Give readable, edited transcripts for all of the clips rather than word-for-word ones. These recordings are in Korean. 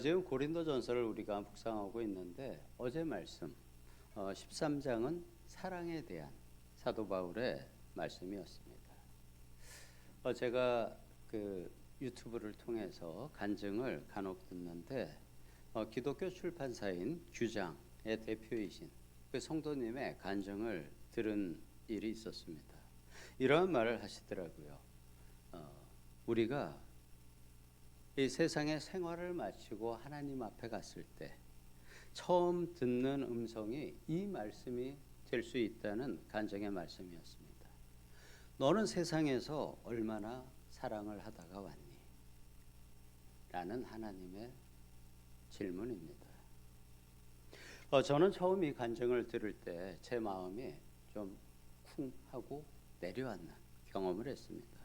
지금 고린도전서를 우리가 묵상하고 있는데 어제 말씀 13장은 사랑에 대한 사도 바울의 말씀이었습니다. 제가 그 유튜브를 통해서 간증을 간혹 듣는데 기독교 출판사인 규장의 대표이신 그 성도님의 간증을 들은 일이 있었습니다. 이러한 말을 하시더라고요. 우리가 이 세상의 생활을 마치고 하나님 앞에 갔을 때 처음 듣는 음성이 이 말씀이 될 수 있다는 간증의 말씀이었습니다. 너는 세상에서 얼마나 사랑을 하다가 왔니? 라는 하나님의 질문입니다. 저는 처음 이 간증을 들을 때 제 마음이 좀 쿵 하고 내려앉는 경험을 했습니다.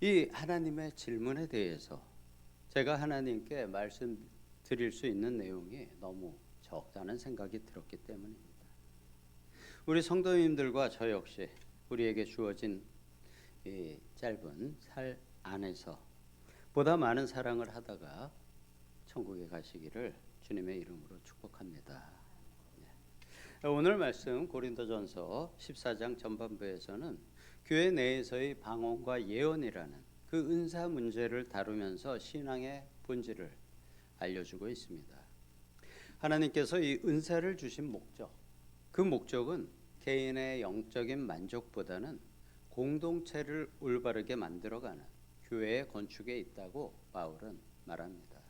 이 하나님의 질문에 대해서 제가 하나님께 말씀드릴 수 있는 내용이 너무 적다는 생각이 들었기 때문입니다. 우리 성도님들과 저 역시 우리에게 주어진 이 짧은 살 안에서 보다 많은 사랑을 하다가 천국에 가시기를 주님의 이름으로 축복합니다. 오늘 말씀 고린도전서 14장 전반부에서는 교회 내에서의 방언과 예언이라는 그 은사 문제를 다루면서 신앙의 본질을 알려주고 있습니다. 하나님께서 이 은사를 주신 목적, 그 목적은 개인의 영적인 만족보다는 공동체를 올바르게 만들어가는 교회의 건축에 있다고 바울은 말합니다.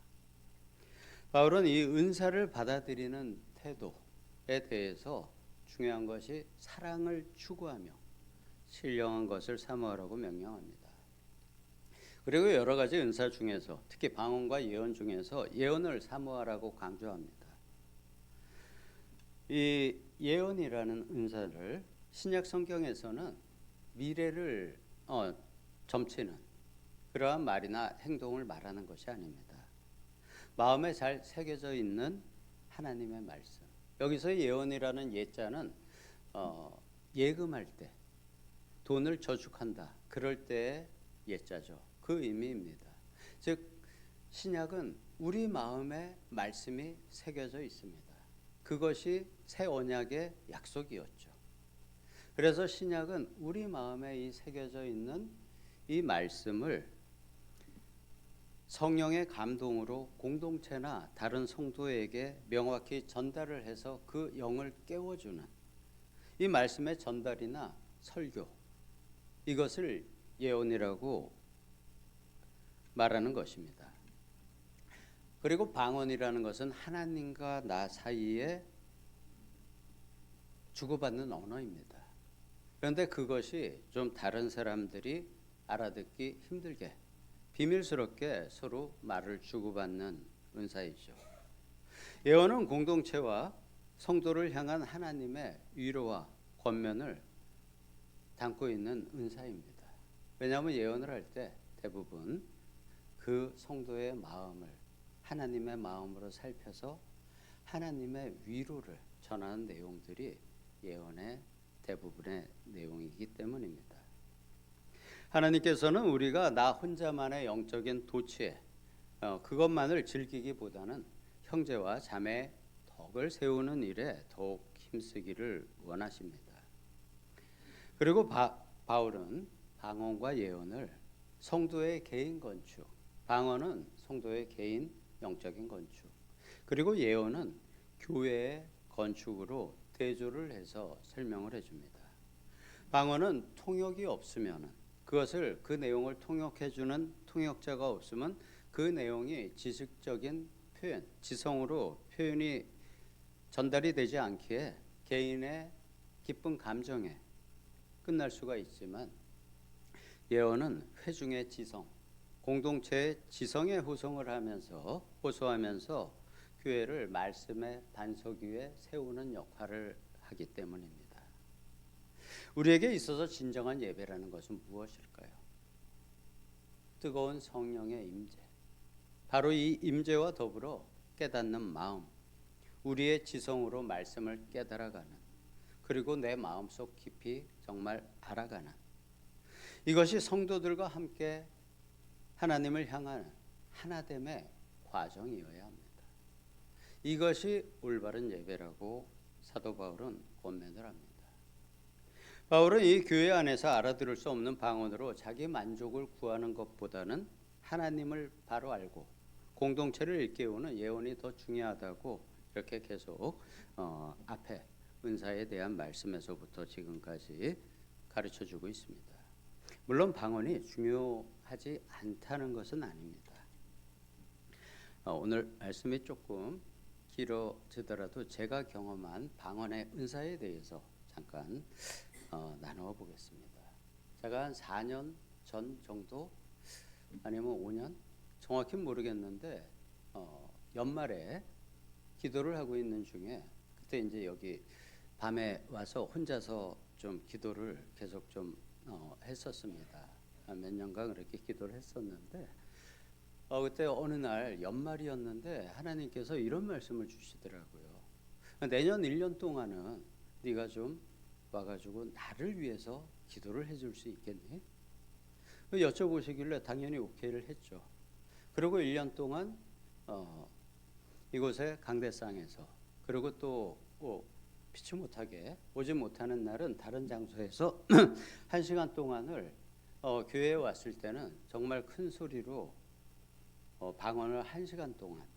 바울은 이 은사를 받아들이는 태도에 대해서 중요한 것이 사랑을 추구하며 신령한 것을 사모하라고 명령합니다. 그리고 여러 가지 은사 중에서 특히 방언과 예언 중에서 예언을 사모하라고 강조합니다. 이 예언이라는 은사를 신약 성경에서는 미래를 점치는 그러한 말이나 행동을 말하는 것이 아닙니다. 마음에 잘 새겨져 있는 하나님의 말씀. 여기서 예언이라는 예자는 예금할 때 돈을 저축한다. 그럴 때의 예자죠. 그 의미입니다. 즉 신약은 우리 마음에 말씀이 새겨져 있습니다. 그것이 새 언약의 약속이었죠. 그래서 신약은 우리 마음에 이 새겨져 있는 이 말씀을 성령의 감동으로 공동체나 다른 성도에게 명확히 전달을 해서 그 영을 깨워주는 이 말씀의 전달이나 설교, 이것을 예언이라고 말하는 것입니다. 그리고 방언이라는 것은 하나님과 나 사이에 주고받는 언어입니다. 그런데 그것이 좀 다른 사람들이 알아듣기 힘들게 비밀스럽게 서로 말을 주고받는 은사이죠. 예언은 공동체와 성도를 향한 하나님의 위로와 권면을 담고 있는 은사입니다. 왜냐하면 예언을 할 때 대부분 그 성도의 마음을 하나님의 마음으로 살펴서 하나님의 위로를 전하는 내용들이 예언의 대부분의 내용이기 때문입니다. 하나님께서는 우리가 나 혼자만의 영적인 도취에 그것만을 즐기기보다는 형제와 자매의 덕을 세우는 일에 더욱 힘쓰기를 원하십니다. 그리고 바울은 방언과 예언을 성도의 개인 건축, 방언은 성도의 개인 영적인 건축, 그리고 예언은 교회의 건축으로 대조를 해서 설명을 해줍니다. 방언은 통역이 없으면 그것을 그 내용을 통역해주는 통역자가 없으면 그 내용이 지식적인 표현, 지성으로 표현이 전달이 되지 않기에 개인의 기쁜 감정에 끝날 수가 있지만 예언은 회중의 지성, 공동체의 지성에 호소하면서 교회를 말씀의 반석 위에 세우는 역할을 하기 때문입니다. 우리에게 있어서 진정한 예배라는 것은 무엇일까요? 뜨거운 성령의 임재. 바로 이 임재와 더불어 깨닫는 마음, 우리의 지성으로 말씀을 깨달아가는, 그리고 내 마음속 깊이 정말 알아가는, 이것이 성도들과 함께 하나님을 향한 하나됨의 과정이어야 합니다. 이것이 올바른 예배라고 사도 바울은 권면을 합니다. 바울은 이 교회 안에서 알아들을 수 없는 방언으로 자기 만족을 구하는 것보다는 하나님을 바로 알고 공동체를 일깨우는 예언이 더 중요하다고 이렇게 계속 앞에 은사에 대한 말씀에서부터 지금까지 가르쳐주고 있습니다. 물론 방언이 중요하지 않다는 것은 아닙니다. 오늘 말씀이 조금 길어지더라도 제가 경험한 방언의 은사에 대해서 잠깐 나누어 보겠습니다. 제가 한 4년 전 정도 아니면 5년 정확히 모르겠는데 연말에 기도를 하고 있는 중에 그때 이제 여기 밤에 와서 혼자서 좀 기도를 계속 좀 했었습니다. 몇 년간 그렇게 기도를 했었는데 그때 어느 날 연말이었는데 하나님께서 이런 말씀을 주시더라고요. 내년 1년 동안은 네가 좀 와가지고 나를 위해서 기도를 해줄 수 있겠니? 여쭤보시길래 당연히 오케이를 했죠. 그리고 1년 동안 이곳에 강대상에서 그리고 또 피치 못하게 오지 못하는 날은 다른 장소에서 1시간 동안을 교회에 왔을 때는 정말 큰 소리로 방언을 1시간 동안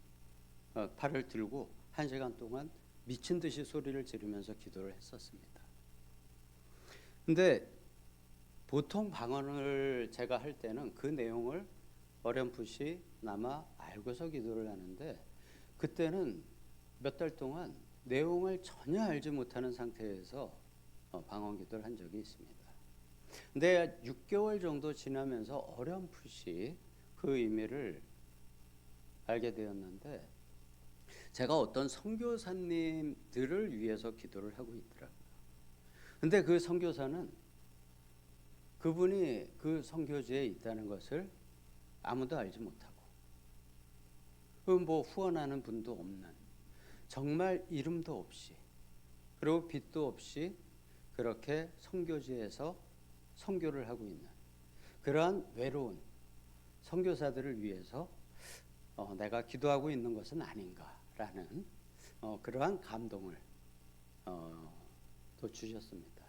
팔을 들고 1시간 동안 미친 듯이 소리를 지르면서 기도를 했었습니다. 근데 보통 방언을 제가 할 때는 그 내용을 어렴풋이 남아 알고서 기도를 하는데 그때는 몇 달 동안 내용을 전혀 알지 못하는 상태에서 방언 기도를 한 적이 있습니다. 근데 6개월 정도 지나면서 어렴풋이 그 의미를 알게 되었는데 제가 어떤 선교사님들을 위해서 기도를 하고 있더라고요. 근데 그 선교사는 그분이 그 선교지에 있다는 것을 아무도 알지 못하고 뭐 후원하는 분도 없는 정말 이름도 없이 그리고 빛도 없이 그렇게 선교지에서 선교를 하고 있는 그러한 외로운 선교사들을 위해서 내가 기도하고 있는 것은 아닌가라는 그러한 감동을 또 주셨습니다.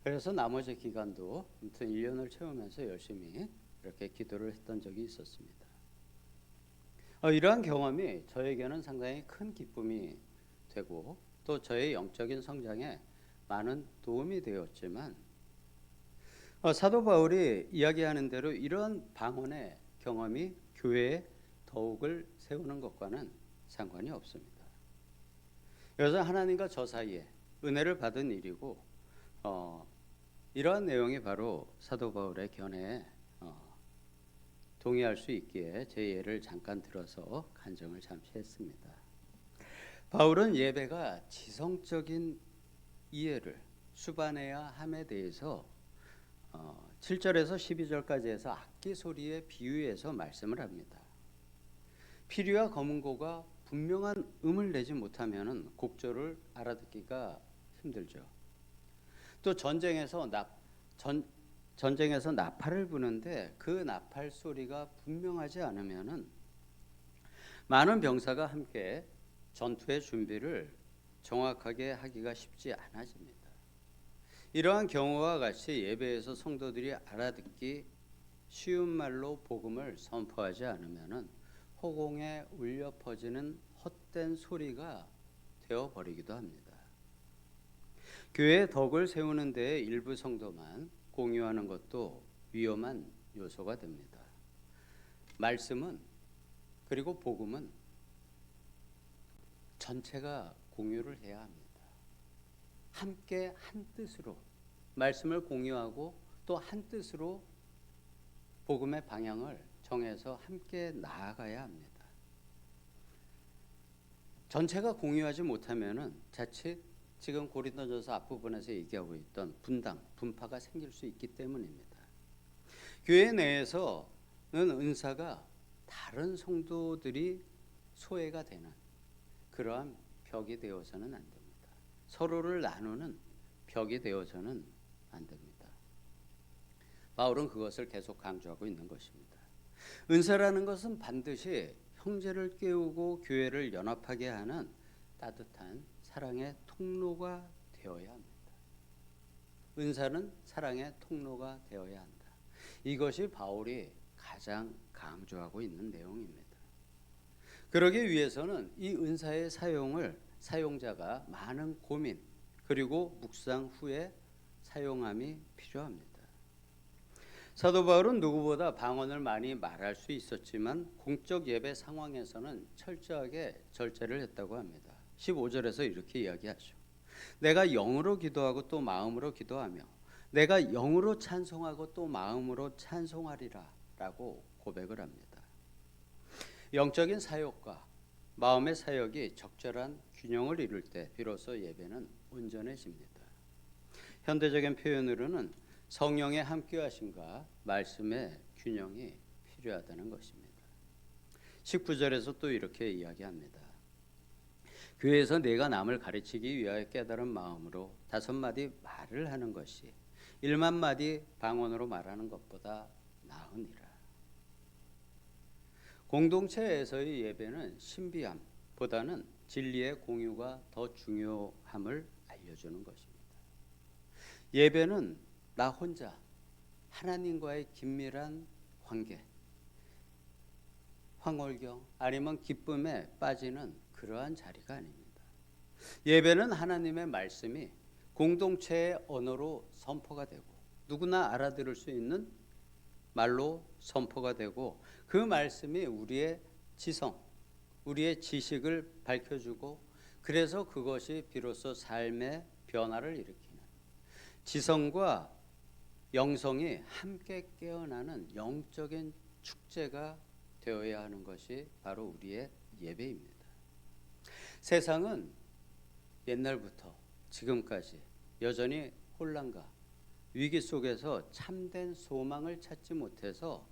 그래서 나머지 기간도 아무튼 1년을 채우면서 열심히 이렇게 기도를 했던 적이 있었습니다. 이러한 경험이 저에게는 상당히 큰 기쁨이 되고 또 저의 영적인 성장에 많은 도움이 되었지만 사도 바울이 이야기하는 대로 이런 방언의 경험이 교회에 더욱을 세우는 것과는 상관이 없습니다. 그래서 하나님과 저 사이에 은혜를 받은 일이고 이러한 내용이 바로 사도 바울의 견해에 동의할 수 있기에 제 예를 잠깐 들어서 간증을 잠시 했습니다. 바울은 예배가 지성적인 이해를 수반해야 함에 대해서 7절에서 12절까지 해서 악기 소리에 비유해서 말씀을 합니다. 피리와 검은고가 분명한 음을 내지 못하면 곡조를 알아듣기가 힘들죠. 또 전쟁에서 나팔을 부는데 그 나팔 소리가 분명하지 않으면은 많은 병사가 함께 전투의 준비를 정확하게 하기가 쉽지 않아집니다. 이러한 경우와 같이 예배에서 성도들이 알아듣기 쉬운 말로 복음을 선포하지 않으면은 허공에 울려 퍼지는 헛된 소리가 되어 버리기도 합니다. 교회의 덕을 세우는 데에 일부 성도만 공유하는 것도 위험한 요소가 됩니다. 말씀은 그리고 복음은 전체가 공유를 해야 합니다. 함께 한 뜻으로 말씀을 공유하고 또 한 뜻으로 복음의 방향을 정해서 함께 나아가야 합니다. 전체가 공유하지 못하면은 자칫 지금 고린도전서 앞부분에서 얘기하고 있던 분파가 생길 수 있기 때문입니다. 교회 내에서는 은사가 다른 성도들이 소외가 되는 그러한 벽이 되어서는 안 됩니다. 서로를 나누는 벽이 되어서는 안 됩니다. 바울은 그것을 계속 강조하고 있는 것입니다. 은사라는 것은 반드시 형제를 깨우고 교회를 연합하게 하는 따뜻한 사랑의 통로가 되어야 합니다. 은사는 사랑의 통로가 되어야 한다. 이것이 바울이 가장 강조하고 있는 내용입니다. 그러기 위해서는 이 은사의 사용을 사용자가 많은 고민 그리고 묵상 후에 사용함이 필요합니다. 사도 바울은 누구보다 방언을 많이 말할 수 있었지만 공적 예배 상황에서는 철저하게 절제를 했다고 합니다. 15절에서 이렇게 이야기하죠. 내가 영으로 기도하고 또 마음으로 기도하며 내가 영으로 찬송하고 또 마음으로 찬송하리라 라고 고백을 합니다. 영적인 사역과 마음의 사역이 적절한 균형을 이룰 때 비로소 예배는 온전해집니다. 현대적인 표현으로는 성령의 함께하심과 말씀의 균형이 필요하다는 것입니다. 19절에서 또 이렇게 이야기합니다. 교회에서 내가 남을 가르치기 위하여 깨달은 마음으로 5마디 말을 하는 것이 1만 마디 방언으로 말하는 것보다 나으니라. 공동체에서의 예배는 신비함보다는 진리의 공유가 더 중요함을 알려주는 것입니다. 예배는 나 혼자 하나님과의 긴밀한 관계, 황홀경 아니면 기쁨에 빠지는 그러한 자리가 아닙니다. 예배는 하나님의 말씀이 공동체의 언어로 선포가 되고 누구나 알아들을 수 있는 말로 선포가 되고 그 말씀이 우리의 지성, 우리의 지식을 밝혀주고 그래서 그것이 비로소 삶의 변화를 일으키는 지성과 영성이 함께 깨어나는 영적인 축제가 되어야 하는 것이 바로 우리의 예배입니다. 세상은 옛날부터 지금까지 여전히 혼란과 위기 속에서 참된 소망을 찾지 못해서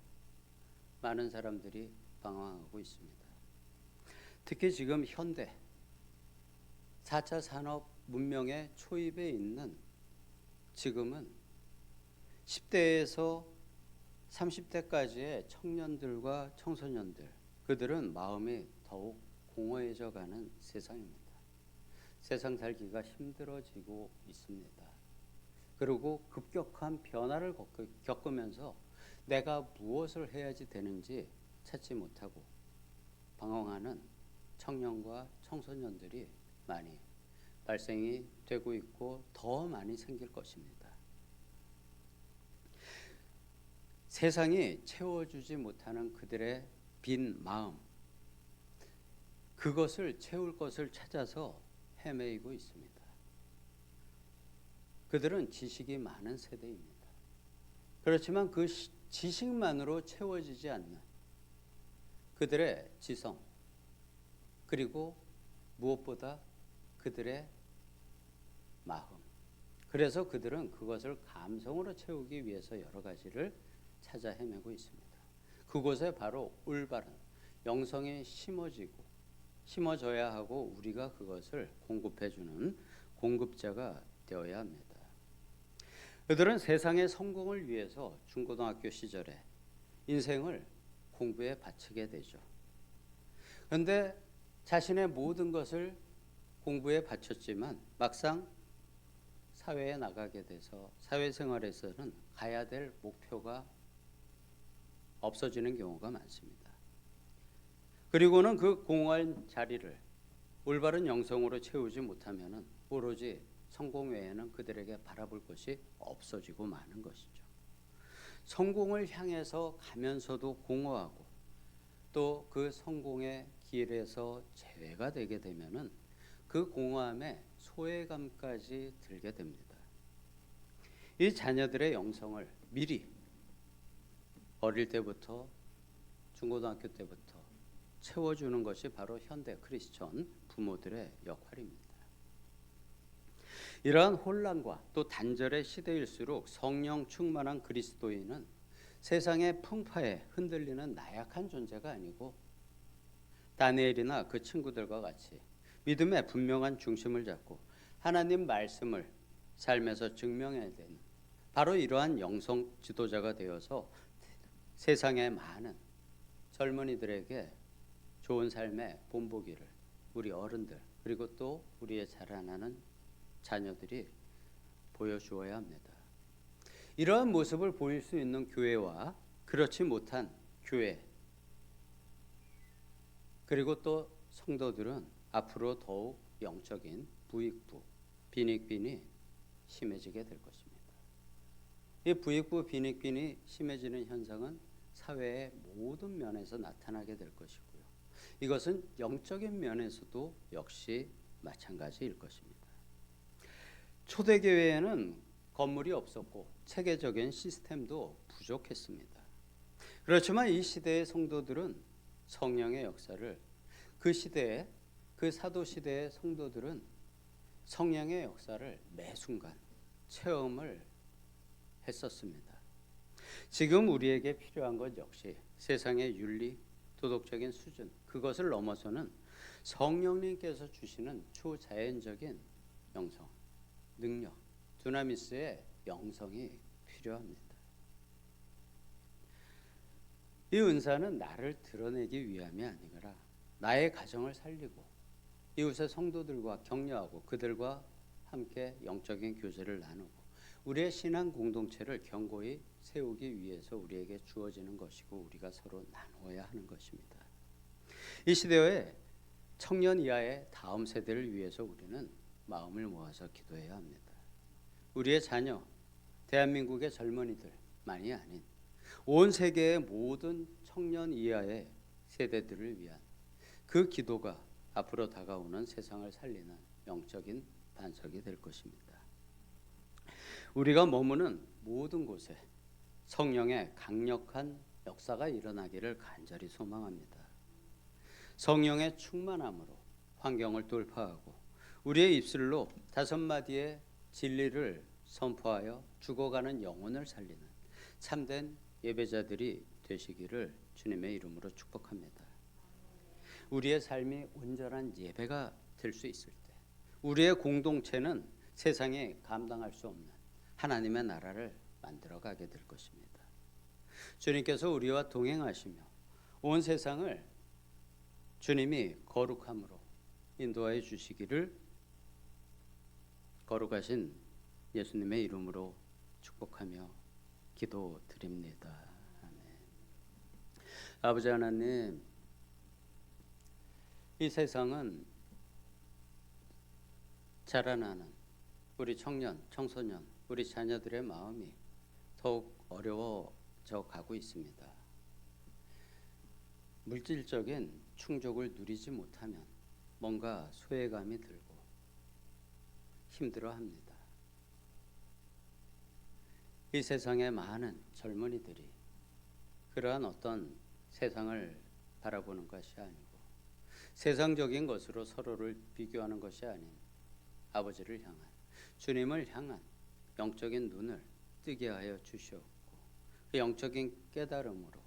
많은 사람들이 방황하고 있습니다. 특히 지금 현대 4차 산업 문명의 초입에 있는 지금은 10대에서 30대까지의 청년들과 청소년들 그들은 마음이 더욱 공허해져 가는 세상입니다. 세상 살기가 힘들어지고 있습니다. 그리고 급격한 변화를 겪으면서 내가 무엇을 해야지 되는지 찾지 못하고 방황하는 청년과 청소년들이 많이 발생이 되고 있고 더 많이 생길 것입니다. 세상이 채워주지 못하는 그들의 빈 마음, 그것을 채울 것을 찾아서 헤매이고 있습니다. 그들은 지식이 많은 세대입니다. 그렇지만 그 지식만으로 채워지지 않는 그들의 지성, 그리고 무엇보다 그들의 마음. 그래서 그들은 그것을 감성으로 채우기 위해서 여러 가지를 찾아 헤매고 있습니다. 그곳에 바로 올바른 영성이 심어져야 하고 우리가 그것을 공급해주는 공급자가 되어야 합니다. 그들은 세상의 성공을 위해서 중고등학교 시절에 인생을 공부에 바치게 되죠. 그런데 자신의 모든 것을 공부에 바쳤지만 막상 사회에 나가게 돼서 사회생활에서는 가야 될 목표가 없어지는 경우가 많습니다. 그리고는 그 공허한 자리를 올바른 영성으로 채우지 못하면 오로지 성공 외에는 그들에게 바라볼 것이 없어지고 마는 것이죠. 성공을 향해서 가면서도 공허하고 또 그 성공의 길에서 제외가 되게 되면은 그 공허함에 소외감까지 들게 됩니다. 이 자녀들의 영성을 미리 어릴 때부터 중고등학교 때부터 채워주는 것이 바로 현대 크리스천 부모들의 역할입니다. 이러한 혼란과 또 단절의 시대일수록 성령 충만한 그리스도인은 세상의 풍파에 흔들리는 나약한 존재가 아니고 다니엘이나 그 친구들과 같이 믿음의 분명한 중심을 잡고 하나님 말씀을 삶에서 증명해야 되는 바로 이러한 영성 지도자가 되어서 세상의 많은 젊은이들에게 좋은 삶의 본보기를 우리 어른들 그리고 또 우리의 자라나는 자녀들이 보여주어야 합니다. 이러한 모습을 보일 수 있는 교회와 그렇지 못한 교회 그리고 또 성도들은 앞으로 더욱 영적인 부익부, 빈익빈이 심해지게 될 것입니다. 이 부익부, 빈익빈이 심해지는 현상은 사회의 모든 면에서 나타나게 될 것이고요. 이것은 영적인 면에서도 역시 마찬가지일 것입니다. 초대교회에는 건물이 없었고 체계적인 시스템도 부족했습니다. 그렇지만 이 시대의 성도들은 성령의 역사를 그 시대에 그 사도 시대의 성도들은 성령의 역사를 매 순간 체험을 했었습니다. 지금 우리에게 필요한 것 역시 세상의 윤리, 도덕적인 수준 그것을 넘어서는 성령님께서 주시는 초자연적인 영성, 능력, 두나미스의 영성이 필요합니다. 이 은사는 나를 드러내기 위함이 아니라 나의 가정을 살리고 이웃의 성도들과 격려하고 그들과 함께 영적인 교제를 나누고 우리의 신앙 공동체를 견고히 세우기 위해서 우리에게 주어지는 것이고 우리가 서로 나누어야 하는 것입니다. 이 시대의 청년 이하의 다음 세대를 위해서 우리는 마음을 모아서 기도해야 합니다. 우리의 자녀, 대한민국의 젊은이들만이 아닌 온 세계의 모든 청년 이하의 세대들을 위한 그 기도가 앞으로 다가오는 세상을 살리는 영적인 반석이 될 것입니다. 우리가 머무는 모든 곳에 성령의 강력한 역사가 일어나기를 간절히 소망합니다. 성령의 충만함으로 환경을 돌파하고 우리의 입술로 5마디의 진리를 선포하여 죽어가는 영혼을 살리는 참된 예배자들이 되시기를 주님의 이름으로 축복합니다. 우리의 삶이 온전한 예배가 될 수 있을 때 우리의 공동체는 세상에 감당할 수 없는 하나님의 나라를 만들어가게 될 것입니다. 주님께서 우리와 동행하시며 온 세상을 주님이 거룩함으로 인도하여 주시기를 거룩하신 예수님의 이름으로 축복하며 기도드립니다. 아멘. 아버지 하나님, 이 세상은 자라나는 우리 청년, 청소년, 우리 자녀들의 마음이 더욱 어려워져 가고 있습니다. 물질적인 충족을 누리지 못하면 뭔가 소외감이 들고 힘들어합니다. 이 세상의 많은 젊은이들이 그러한 어떤 세상을 바라보는 것이 아니고 세상적인 것으로 서로를 비교하는 것이 아닌 아버지를 향한 주님을 향한 영적인 눈을 뜨게 하여 주시옵고 그 영적인 깨달음으로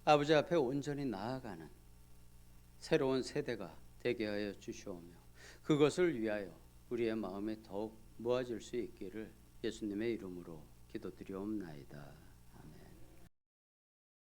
아버지 앞에 온전히 나아가는 새로운 세대가 되게 하여 주시오며 그것을 위하여 우리의 마음에 더욱 모아질 수 있기를 예수님의 이름으로 기도드리옵나이다.